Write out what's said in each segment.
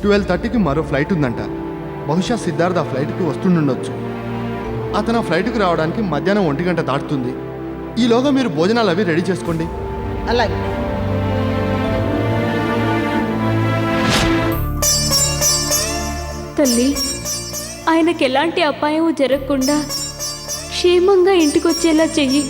12:30కి మరో ఫ్లైట్ ఉందంట. బహుశా సిద్ధార్థ్ ఆ ఫ్లైట్కి వస్తుండొచ్చు. అతను ఆ ఫ్లైట్కి రావడానికి మధ్యాహ్నం 1 గంట దాటుతుంది. ఈలోగా మీరు భోజనాలు అవి రెడీ చేసుకోండి. అలాగే. తల్లి, ఆయనకి ఎలాంటి అపాయం జరగకుండా క్షేమంగా ఇంటికొచ్చేలా చెయ్యి.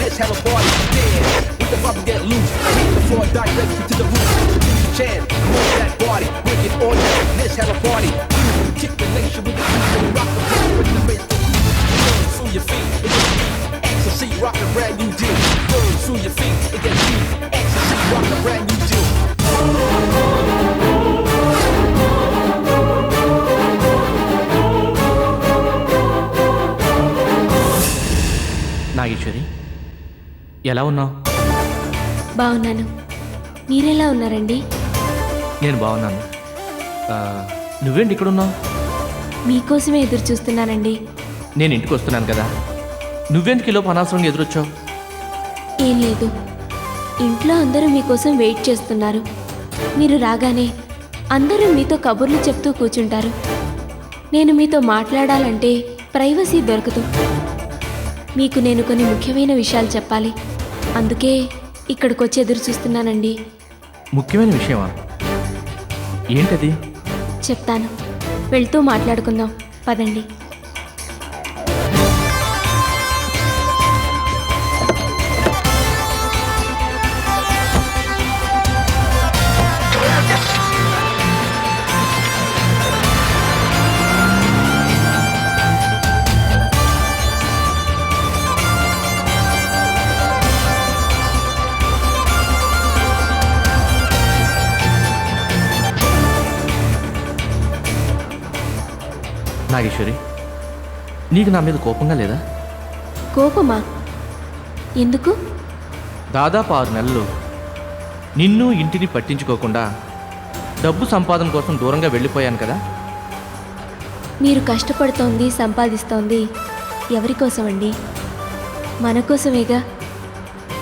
Let's have a party, dance, with the bump get loose, take the floor directly to the roof. Chant, move that body, break it all down. Let's have a party. Kick the nation with the beat and rock the beat with the bass. Burn through your feet, ecstasy, rock a brand new deal. Burn through your feet, it gets deep. Ecstasy, rock a brand new deal. Nageswari, ఎలా ఉన్నావు? బాగున్నాను. మీరెలా ఉన్నారండి? నేను బాగున్నాను. నువ్వేంటి ఇక్కడ ఉన్నావు? మీకోసమే ఎదురు చూస్తున్నానండి. నేను ఇంటికి వస్తున్నాను కదా, నువ్వెందుకు ఈలోపు అనవసరంగా ఎదురొచ్చావు? ఏం లేదు, ఇంట్లో అందరూ మీకోసం వెయిట్ చేస్తున్నారు. మీరు రాగానే అందరూ మీతో కబుర్లు చెప్తూ కూర్చుంటారు. నేను మీతో మాట్లాడాలంటే ప్రైవసీ దొరకదు. మీకు నేను కొన్ని ముఖ్యమైన విషయాలు చెప్పాలి. అందుకే ఇక్కడికి వచ్చి ఎదురు చూస్తున్నానండి. ముఖ్యమైన విషయమా? ఏంటది? చెప్తాను, వెళ్తూ మాట్లాడుకుందాం. పదండి. నాగేశ్వరి, నీకు నా మీద కోపంగా లేదా? కోపమా? ఎందుకు? దాదాపు 6 నెలలు నిన్ను ఇంటిని పట్టించుకోకుండా డబ్బు సంపాదన కోసం దూరంగా వెళ్ళిపోయాను కదా. మీరు కష్టపడుతోంది, సంపాదిస్తోంది ఎవరి కోసం అండి? మన కోసమేగా.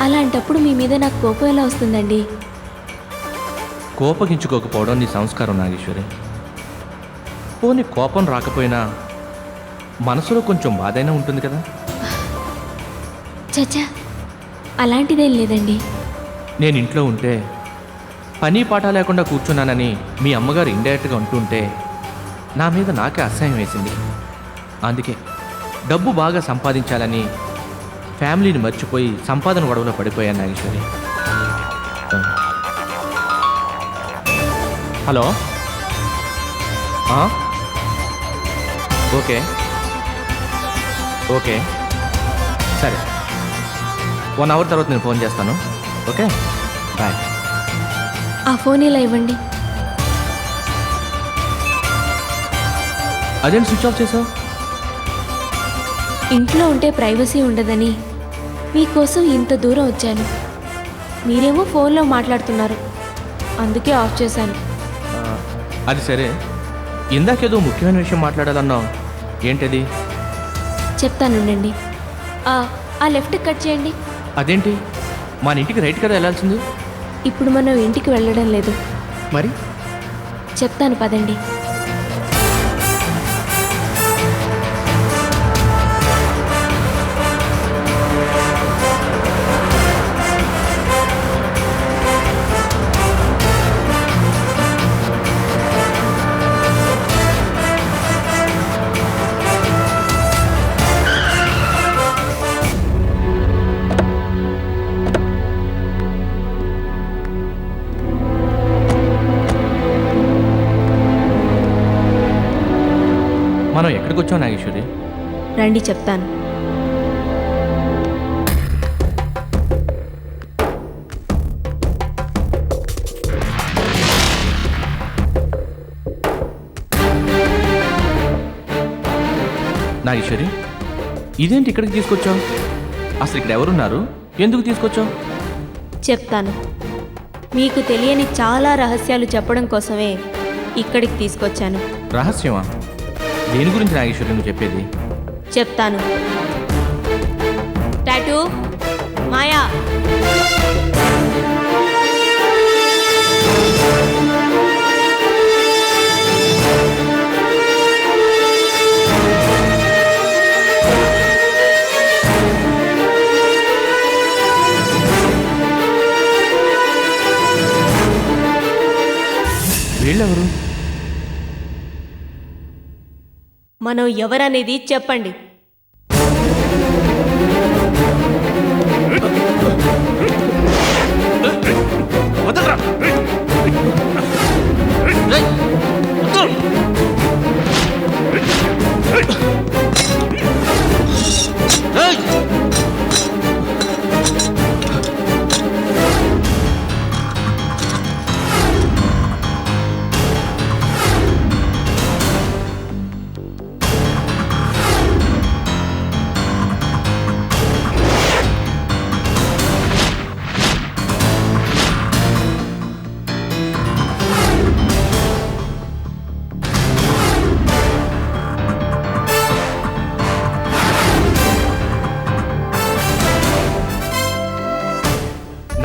అలాంటప్పుడు మీ మీద నాకు కోపం ఎలా వస్తుందండి? కోపగించుకోకపోవడం నీ సంస్కారం నాగేశ్వరి. పోనీ కోపం రాకపోయినా మనసులో కొంచెం బాధైనా ఉంటుంది కదా. చచ్చా, అలాంటిదేం లేదండి. నేను ఇంట్లో ఉంటే పని పాట లేకుండా కూర్చున్నానని మీ అమ్మగారు ఇండైరెక్ట్గా అంటుంటే నా మీద నాకే అసహ్యం వేసింది. అందుకే డబ్బు బాగా సంపాదించాలని ఫ్యామిలీని మర్చిపోయి సంపాదన గొడవలో పడిపోయాను నాగేశ్వరి. హలో, ఓకే ఓకే సరే, 1 అవర్ తర్వాత నేను ఫోన్ చేస్తాను. Okay, bye. ఆ ఫోన్ ఇలా ఇవ్వండి. అదేంటి స్విచ్ ఆఫ్ చేసావు? ఇంట్లో ఉంటే ప్రైవసీ ఉండదని మీకోసం ఇంత దూరం వచ్చాను. మీరేమో ఫోన్లో మాట్లాడుతున్నారు, అందుకే ఆఫ్ చేశాను. అది సరే, ఇందాకేదో ముఖ్యమైన విషయం మాట్లాడాలన్నావు, ఏంటది? చెప్తానుండండి. ఆ లెఫ్ట్ కట్ చేయండి. అదేంటి, మన ఇంటికి రైట్ కదా వెళ్ళాల్సింది? ఇప్పుడు మనం ఇంటికి వెళ్ళడం లేదు. మరి చెప్తాను, పదండి. ఇక్కడికి వచ్చావు నాగేశ్వరి? రండి చెప్తాను. నాగేశ్వరి, ఇదేంటి ఇక్కడికి తీసుకొచ్చావు? అసలు ఇక్కడ ఎవరున్నారు? ఎందుకు తీసుకొచ్చావు? చెప్తాను. మీకు తెలియని చాలా రహస్యాలు చెప్పడం కోసమే ఇక్కడికి తీసుకొచ్చాను. రహస్యమా? దేని గురించి నాగేశ్వరి నువ్వు చెప్పేది? చెప్తాను. టాటూ, మాయా, వీళ్ళెవరు? మనం ఎవరనేది చెప్పండి.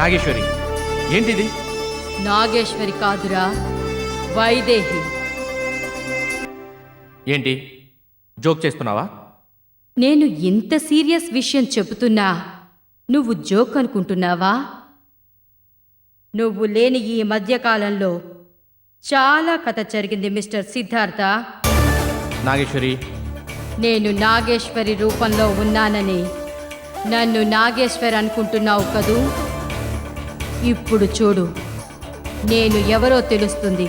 నాగేశ్వరి, ఏంటిది? నాగేశ్వరి కాదురా, వైదేహి. ఏంటి జోక్ చేస్తున్నావా? నేను ఇంత సీరియస్ విషయం చెబుతున్నా నువ్వు జోక్ అనుకుంటున్నావా? నువ్వు లేని ఈ మధ్యకాలంలో చాలా కథ జరిగింది మిస్టర్ సిద్ధార్థ. నాగేశ్వరి, నేను నాగేశ్వరి రూపంలో ఉన్నానని నన్ను నాగేశ్వరి అనుకుంటున్నావు కదూ? ఇప్పుడు చూడు, నేను ఎవరో తెలుస్తుంది.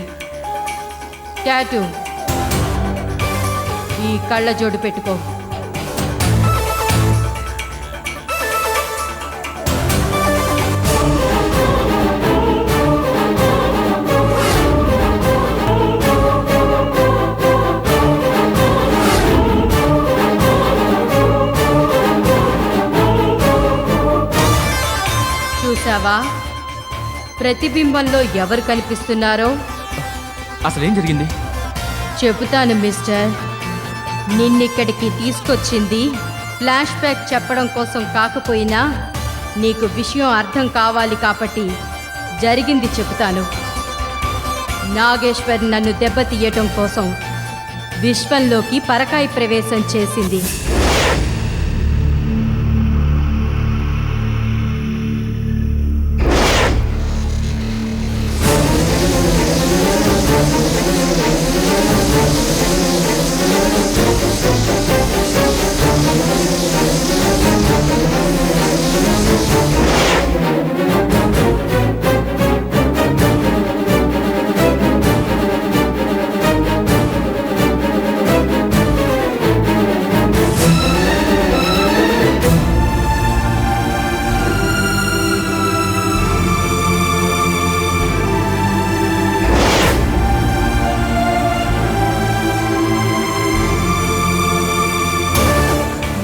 టాటూ, ఈ కళ్ళజోడు పెట్టుకో. చూసావా ప్రతిబింబంలో ఎవరు కనిపిస్తున్నారో? అసలేం జరిగింది? చెబుతాను మిస్టర్. నిన్నిక్కడికి తీసుకొచ్చింది ఫ్లాష్ బ్యాక్ చెప్పడం కోసం కాకపోయినా నీకు విషయం అర్థం కావాలి కాబట్టి జరిగింది చెబుతాను. నాగేశ్వర్ నన్ను దెబ్బతీయటం కోసం విశ్వంలోకి పరకాయ ప్రవేశం చేసింది.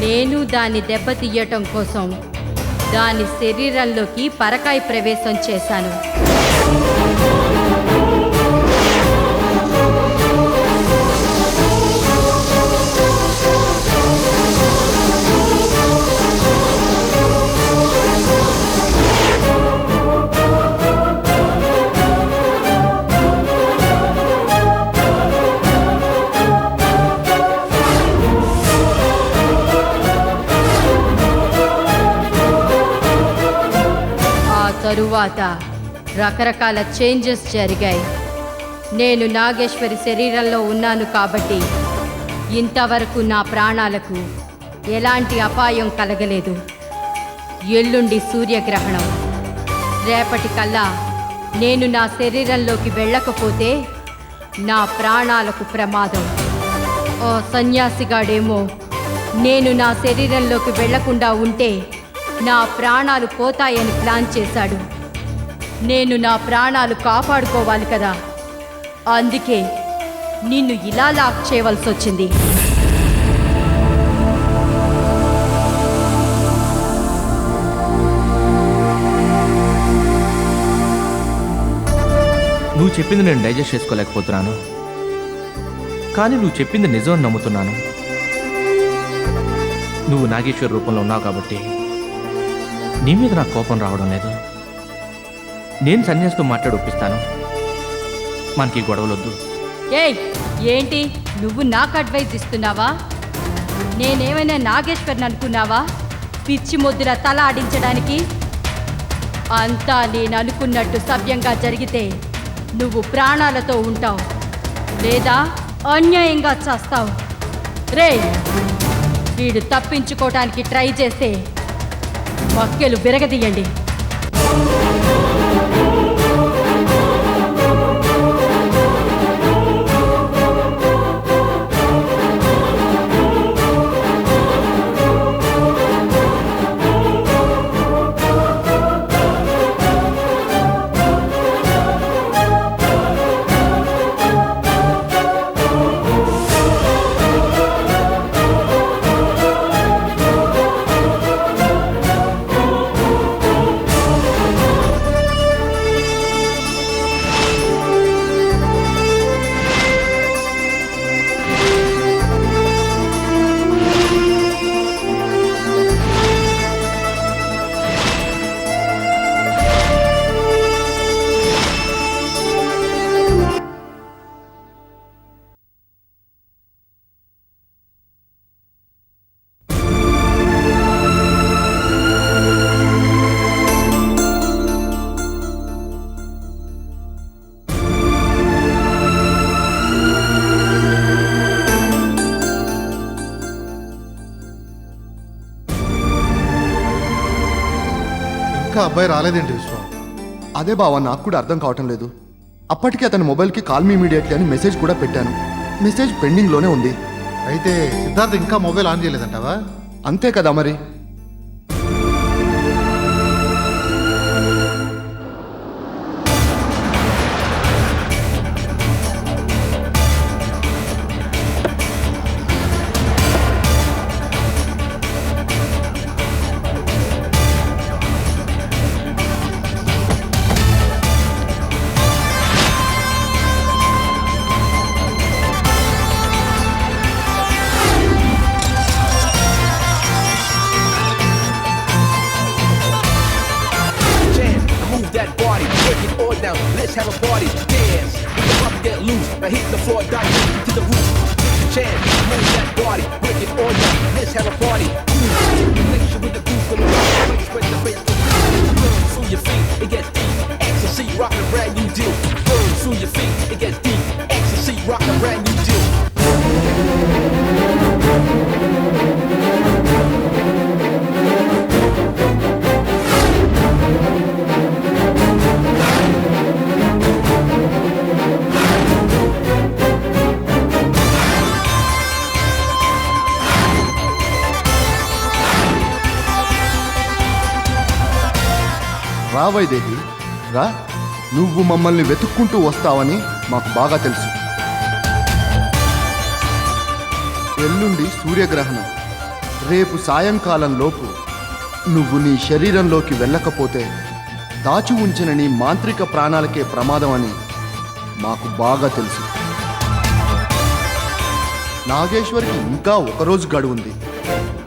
నేను దాన్ని దెబ్బతీయటం కోసం దాని శరీరంలోకి పరకాయ ప్రవేశం చేశాను. తరువాత రకరకాల చేంజెస్ జరిగాయి. నేను నాగేశ్వరి శరీరంలో ఉన్నాను కాబట్టి ఇంతవరకు నా ప్రాణాలకు ఎలాంటి అపాయం కలగలేదు. ఎల్లుండి సూర్యగ్రహణం. రేపటికల్లా నేను నా శరీరంలోకి వెళ్ళకపోతే నా ప్రాణాలకు ప్రమాదం. ఓ సన్యాసిగాడేమో నేను నా శరీరంలోకి వెళ్లకుండా ఉంటే నా ప్రాణాలు పోతాయని ప్లాన్ చేశాడు. నేను నా ప్రాణాలు కాపాడుకోవాలి కదా, అందుకే నిన్ను ఇలా లాక్ చేయవలసి వచ్చింది. నువ్వు చెప్పింది నేను డైజెస్ట్ చేసుకోలేకపోతున్నాను, కానీ నువ్వు చెప్పింది నిజం అని నమ్ముతున్నాను. నువ్వు నాగేశ్వర్ రూపంలో ఉన్నావు కాబట్టి నీ మీద నాకు కోపం రావడం లేదు. నేను సన్యాసితో మాట్లాడి ఒప్పిస్తాను. మనకి గొడవలొద్దు. ఏయ్, ఏంటి నువ్వు నాకు అడ్వైజ్ ఇస్తున్నావా? నేనేమైనా నాగేశ్వర్ని అనుకున్నావా పిచ్చి మొద్దుల తల ఆడించడానికి? అంతా నేను అనుకున్నట్టు సవ్యంగా జరిగితే నువ్వు ప్రాణాలతో ఉంటావు, లేదా అన్యాయంగా చేస్తావు. రేయ్, వీడు తప్పించుకోవటానికి ట్రై చేస్తే మక్కెలు విరగదీయండి. ఇంకా అబ్బాయి రాలేదేంటి విశ్వ? అదే బావా, నాకు కూడా అర్థం కావటం లేదు. అప్పటికి అతని మొబైల్కి కాల్ మీ ఇమీడియట్లీ అని మెసేజ్ కూడా పెట్టాను. మెసేజ్ పెండింగ్లోనే ఉంది. అయితే సిద్ధార్థ్ ఇంకా మొబైల్ ఆన్ చేయలేదంటావా? అంతే కదా మరి. Let's have a party, dance, we can rock, get loose. Now hit the floor, directly to the roof. Chant, move that body, break it all down. Let's have a party. Connection with the groove, from the right, spread the bass. Burn through your feet, it gets deep. Ecstasy, rock a brand new deal. Burn through your feet, it gets deep. Ecstasy, rock a brand new deal. రా వైదేహి, రా. నువ్వు మమ్మల్ని వెతుక్కుంటూ వస్తావని మాకు బాగా తెలుసు. ఎల్లుండి సూర్యగ్రహణం. రేపు సాయంకాలంలోపు నువ్వు నీ శరీరంలోకి వెళ్ళకపోతే దాచి ఉంచిన నీ మాంత్రిక ప్రాణాలకే ప్రమాదం అని మాకు బాగా తెలుసు. నాగేశ్వరికి ఇంకా ఒకరోజు గడువు ఉంది.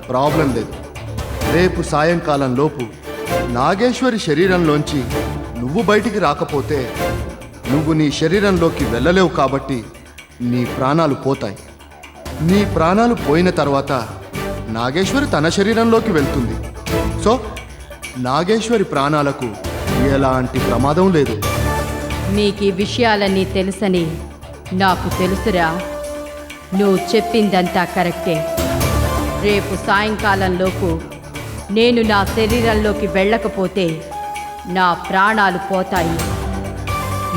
ప్రాబ్లం లేదు. రేపు సాయంకాలంలోపు నాగేశ్వరి శరీరంలోంచి నువ్వు బయటికి రాకపోతే నువ్వు నీ శరీరంలోకి వెళ్ళలేవు. కాబట్టి నీ ప్రాణాలు పోతాయి. నీ ప్రాణాలు పోయిన తర్వాత నాగేశ్వరి తన శరీరంలోకి వెళ్తుంది. సో నాగేశ్వరి ప్రాణాలకు ఎలాంటి ప్రమాదం లేదు. మీకు ఈ విషయాలన్నీ తెలుసని నాకు తెలుసురా. నువ్వు చెప్పిందంతా కరెక్టే. రేపు సాయంకాలంలోపు నేను నా శరీరంలోకి వెళ్ళకపోతే నా ప్రాణాలు పోతాయి.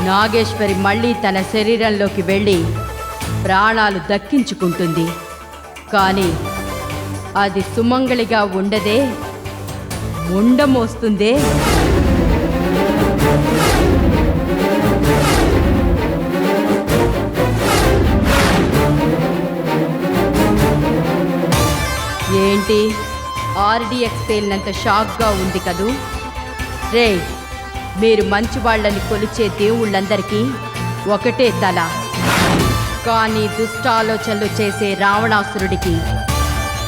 నాగేశ్వరి మళ్ళీ తన శరీరంలోకి వెళ్ళి ప్రాణాలు దక్కించుకుంటుంది. కానీ అది సుమంగళిగా ఉండదే, ముండమోస్తుందే. ఏంటి ఆర్డిఎక్స్ పేలినంత షాక్గా ఉంది కదూ? రే, మీరు మంచి వాళ్ళని కొలిచే దేవుళ్ళందరికీ ఒకటే తల, కానీ దుష్టాలోచనలు చేసే రావణాసురుడికి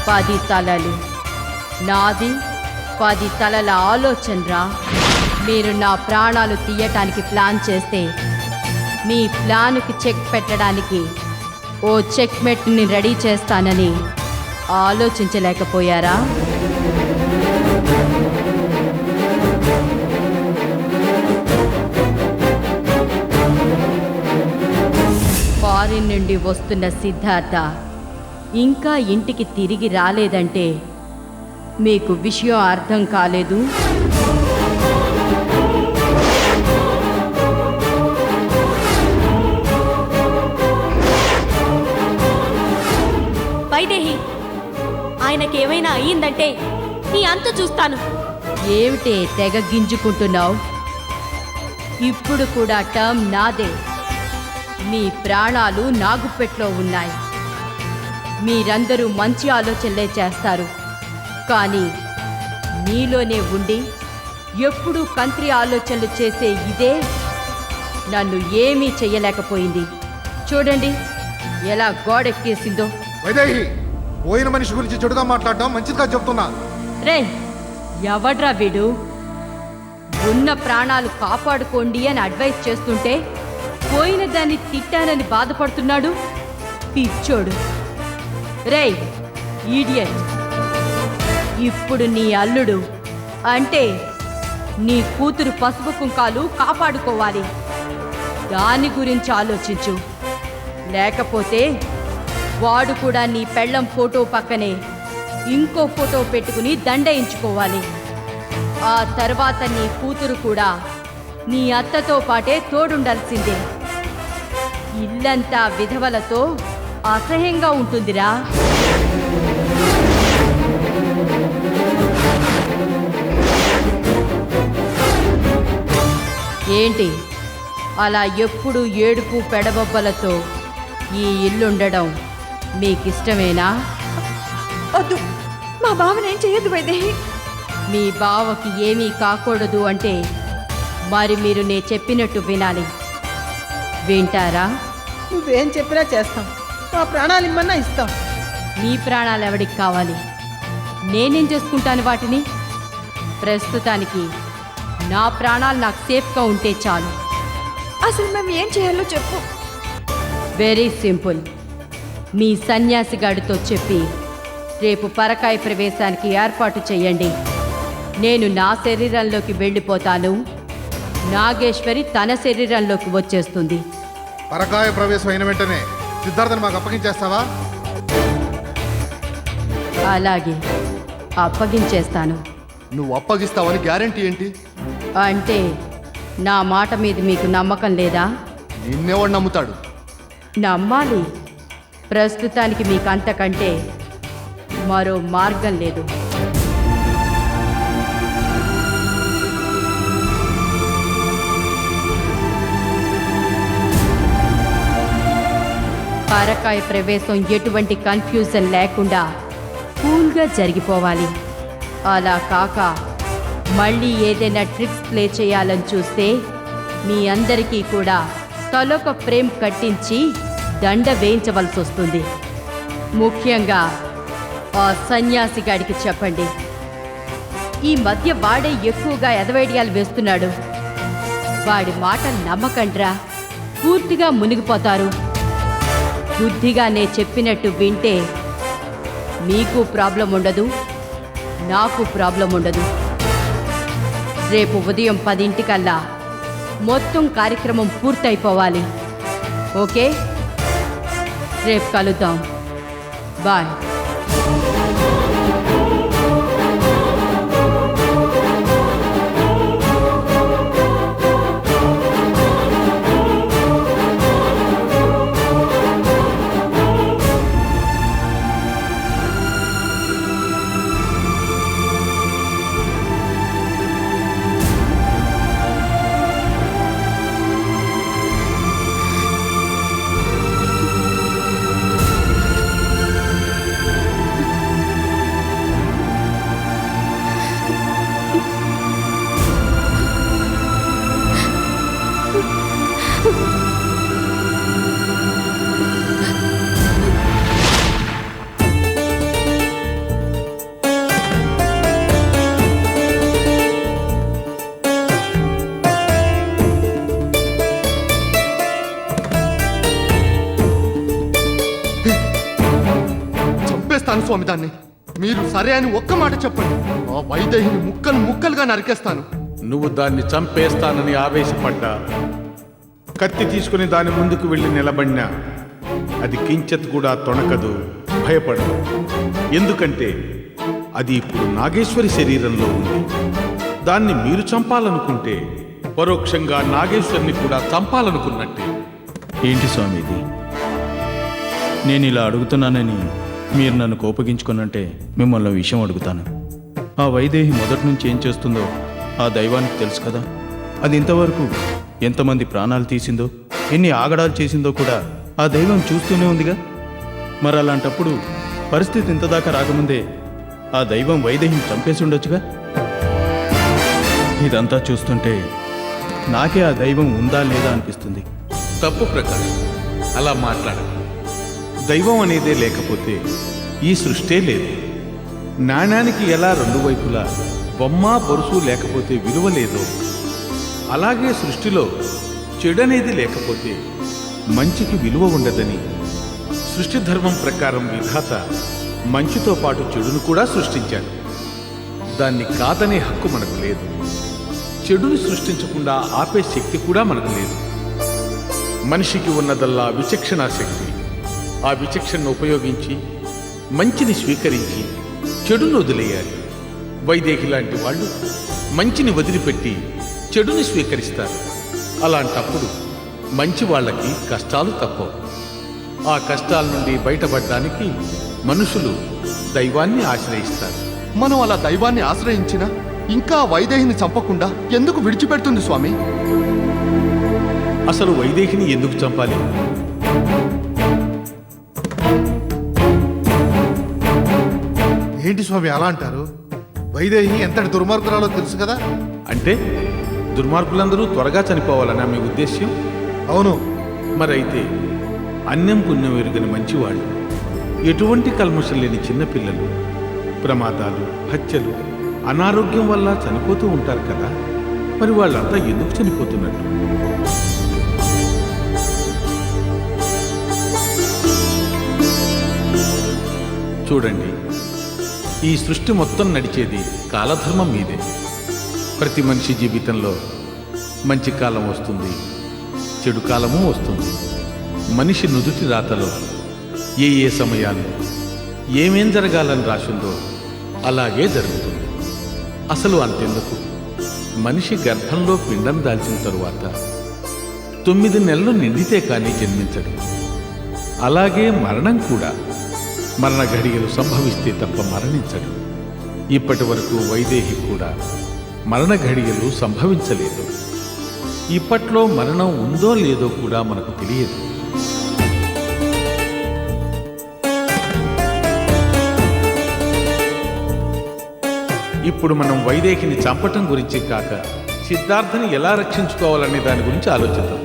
10 తలలు. నాది 10 తలల ఆలోచనరా. మీరు నా ప్రాణాలు తీయటానికి ప్లాన్ చేస్తే మీ ప్లాన్కి చెక్ పెట్టడానికి ఓ చెక్మెట్ని రెడీ చేస్తానని ఆలోచించలేకపోయారా? ఫారిన్ నుండి వస్తున్న సిద్ధార్థ ఇంకా ఇంటికి తిరిగి రాలేదంటే మీకు విషయం అర్థం కాలేదు. వైదేహి, ఆయనకేమైనా అయ్యిందంటే నీ అంతు చూస్తాను. ఏమిటే తెగ గింజుకుంటున్నావు? ఇప్పుడు కూడా టర్మ్ నాదే. మీ ప్రాణాలు నాగుపెట్లో ఉన్నాయి. మీరందరూ మంచి ఆలోచనలే చేస్తారు, కానీ నీలోనే ఉండి ఎప్పుడూ కంత్రి ఆలోచనలు చేసే ఇదే నన్ను ఏమీ చెయ్యలేకపోయింది. చూడండి ఎలా గోడెక్కేసిందో. వైదేహి, పోయిన మనిషి గురించి చెడుగా మాట్లాడడం మంచిదిగా చెప్తున్నా. రే, ఎవడ్రా వీడు? ఉన్న ప్రాణాలు కాపాడుకోండి అని అడ్వైస్ చేస్తుంటే పోయిన దాన్ని తిట్టానని బాధపడుతున్నాడు. పిచ్చోడు. రేయ్ ఈడియట్, ఇప్పుడు నీ అల్లుడు అంటే నీ కూతురు పసుపు కుంకాలు కాపాడుకోవాలి. దాని గురించి ఆలోచించు. లేకపోతే వాడు కూడా నీ పెళ్ళం ఫోటో పక్కనే ఇంకో ఫోటో పెట్టుకుని దండయించుకోవాలి. ఆ తర్వాత నీ కూతురు కూడా నీ అత్తతో పాటే తోడుండాల్సిందే. ఇల్లంతా విధవలతో అసహ్యంగా ఉంటుందిరా. ఏంటి అలా ఎప్పుడు ఏడుపు పెడబొబ్బలతో ఈ ఇల్లుండడం మీకిష్టమేనా? వద్దు, మా బావనేం చేయొద్దు వైదేహి. మీ బావకి ఏమీ కాకూడదు అంటే మరి మీరు నే చెప్పినట్టు వినాలి. వింటారా? నువ్వేం చెప్పినా చేస్తాం. మా ప్రాణాలు ఇమ్మన్నా ఇస్తాం. మీ ప్రాణాలు ఎవడికి కావాలి? నేనేం చేసుకుంటాను వాటిని? ప్రస్తుతానికి నా ప్రాణాలు నాకు సేఫ్గా ఉంటే చాలు. అసలు మేము ఏం చేయాలో చెప్పు. Very simple. మీ సన్యాసిగాడితో చెప్పి రేపు పరకాయ ప్రవేశానికి ఏర్పాటు చేయండి. నేను నా శరీరంలోకి వెళ్ళిపోతాను, నాగేశ్వరి తన శరీరంలోకి వచ్చేస్తుంది. పరకాయ ప్రవేశం అయిన వెంటనే సిద్ధార్థని మాకు అప్పగించేస్తావా? అలాగే అప్పగించేస్తాను. నువ్వు అప్పగిస్తావని గ్యారెంటీ ఏంటి? అంటే నా మాట మీద మీకు నమ్మకం లేదా? నిన్నెవడు నమ్ముతాడు? నమ్మాలి. ప్రస్తుతానికి మీకు అంతకంటే మరో మార్గం లేదు. పరకాయ ప్రవేశం ఎటువంటి కన్ఫ్యూజన్ లేకుండా కూల్గా జరిగిపోవాలి. అలా కాక మళ్ళీ ఏదైనా ట్రిక్స్ ప్లే చేయాలని చూస్తే మీ అందరికీ కూడా తలొక ఫ్రేమ్ కట్టించి దండ వేయించవలసి వస్తుంది. ముఖ్యంగా ఆ సన్యాసి గాడికి చెప్పండి. ఈ మధ్య వాడే ఎక్కువగా ఎదవైడియాలు వేస్తున్నాడు. వాడి మాటలు నమ్మకండ్రా, పూర్తిగా మునిగిపోతారు. బుద్ధిగా నే చెప్పినట్టు వింటే మీకు ప్రాబ్లం ఉండదు, నాకు ప్రాబ్లం ఉండదు. రేపు ఉదయం 10 మొత్తం కార్యక్రమం పూర్తయిపోవాలి. ఓకే, రేపు కలుద్దాం. బాయ్. స్వామి దాన్ని. మీరు సరే అని ఒక్క మాట చెప్పండి, ఆ వైదేహిని ముక్కలు ముక్కలుగా నరికేస్తాను. నువ్వు దాన్ని చంపేస్తానని ఆవేశపడ్డా, కత్తి తీసుకుని దాని ముందుకు వెళ్ళి నిలబడినా అది కించెత్ కూడా తొణకదు, భయపడదు. ఎందుకంటే అది ఇప్పుడు నాగేశ్వరి శరీరంలో ఉంది. దాన్ని మీరు చంపాలనుకుంటే పరోక్షంగా నాగేశ్వరిని కూడా చంపాలనుకున్నట్టే. ఏంటి స్వామి ఇది? నేను ఇలా అడుగుతున్నానని మీరు నన్ను కోపగించుకున్నంటే మిమ్మల్ని విషయం అడుగుతాను. ఆ వైదేహి మొదటి నుంచి ఏం చేస్తుందో ఆ దైవానికి తెలుసు కదా. అది ఇంతవరకు ఎంతమంది ప్రాణాలు తీసిందో, ఎన్ని ఆగడాలు చేసిందో కూడా ఆ దైవం చూస్తూనే ఉందిగా. మరి అలాంటప్పుడు పరిస్థితి ఇంతదాకా రాకముందే ఆ దైవం వైదేహిని చంపేసి ఉండొచ్చుగా. ఇదంతా చూస్తుంటే నాకే ఆ దైవం ఉందా లేదా అనిపిస్తుంది. తప్పు ప్రకాష్, అలా మాట్లాడ. దైవం అనేదే లేకపోతే ఈ సృష్టే లేదు. నాణ్యానికి ఎలా రెండు వైపులా బొమ్మ బొరుసు లేకపోతే విలువ లేదో, అలాగే సృష్టిలో చెడనేది లేకపోతే మంచికి విలువ ఉండదని సృష్టి ధర్మం ప్రకారం విధాత మంచితో పాటు చెడును కూడా సృష్టించాడు. దాన్ని కాదనే హక్కు మనకు లేదు. చెడుని సృష్టించకుండా ఆపే శక్తి కూడా మనకు లేదు. మనిషికి ఉన్నదల్లా విచక్షణా శక్తి. ఆ విచక్షణను ఉపయోగించి మంచిని స్వీకరించి చెడును వదిలేయాలి. వైదేహి లాంటి వాళ్ళు మంచిని వదిలిపెట్టి చెడుని స్వీకరిస్తారు. అలాంటప్పుడు మంచి వాళ్ళకి కష్టాలు తప్పవు. ఆ కష్టాల నుండి బయటపడడానికి మనుషులు దైవాన్ని ఆశ్రయిస్తారు. మనం అలా దైవాన్ని ఆశ్రయించినా ఇంకా వైదేహిని చంపకుండా ఎందుకు విడిచిపెడుతుంది స్వామి? అసలు వైదేహిని ఎందుకు చంపాలి? ఏంటి స్వామి అలా అంటారు? వైదేహి ఎంతటి దుర్మార్గురాలో తెలుసు కదా. అంటే దుర్మార్గులందరూ త్వరగా చనిపోవాలనా మీ ఉద్దేశ్యం? అవును. మరైతే అన్నం పుణ్యం ఎరుగని మంచివాళ్ళు, ఎటువంటి కల్మషం లేని చిన్నపిల్లలు ప్రమాదాలు, హత్యలు, అనారోగ్యం వల్ల చనిపోతూ ఉంటారు కదా. మరి వాళ్ళంతా ఎందుకు చనిపోతున్నట్టు? చూడండి, ఈ సృష్టి మొత్తం నడిచేది కాలధర్మం మీదే. ప్రతి మనిషి జీవితంలో మంచి కాలం వస్తుంది, చెడు కాలము వస్తుంది. మనిషి నుదుటి రాతలో ఏ ఏ సమయాల్లో ఏమేం జరగాలని రాసిందో అలాగే జరుగుతుంది. అసలు అంతెందుకు, మనిషి గర్భంలో పిండం దాల్చిన తరువాత 9 నెలలు నిండితే కానీ జన్మించడు. అలాగే మరణం కూడా మరణ ఘడియలు సంభవిస్తే తప్ప మరణించడు. ఇప్పటి వరకు వైదేహి కూడా మరణ ఘడియలు సంభవించలేదు. ఇప్పట్లో మరణం ఉందో లేదో కూడా మనకు తెలియదు. ఇప్పుడు మనం వైదేహిని చంపటం గురించి కాక సిద్ధార్థని ఎలా రక్షించుకోవాలనే దాని గురించి ఆలోచిద్దాం.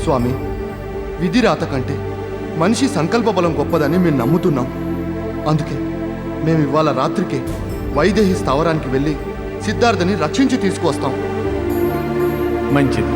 స్వామి, విధి రాత కంటే మనిషి సంకల్ప బలం గొప్పదని మేము నమ్ముతున్నాం. అందుకే మేము ఇవాళ రాత్రికే వైదేహి స్థావరానికి వెళ్ళి సిద్ధార్థని రక్షించి తీసుకువస్తాం. మంచిది.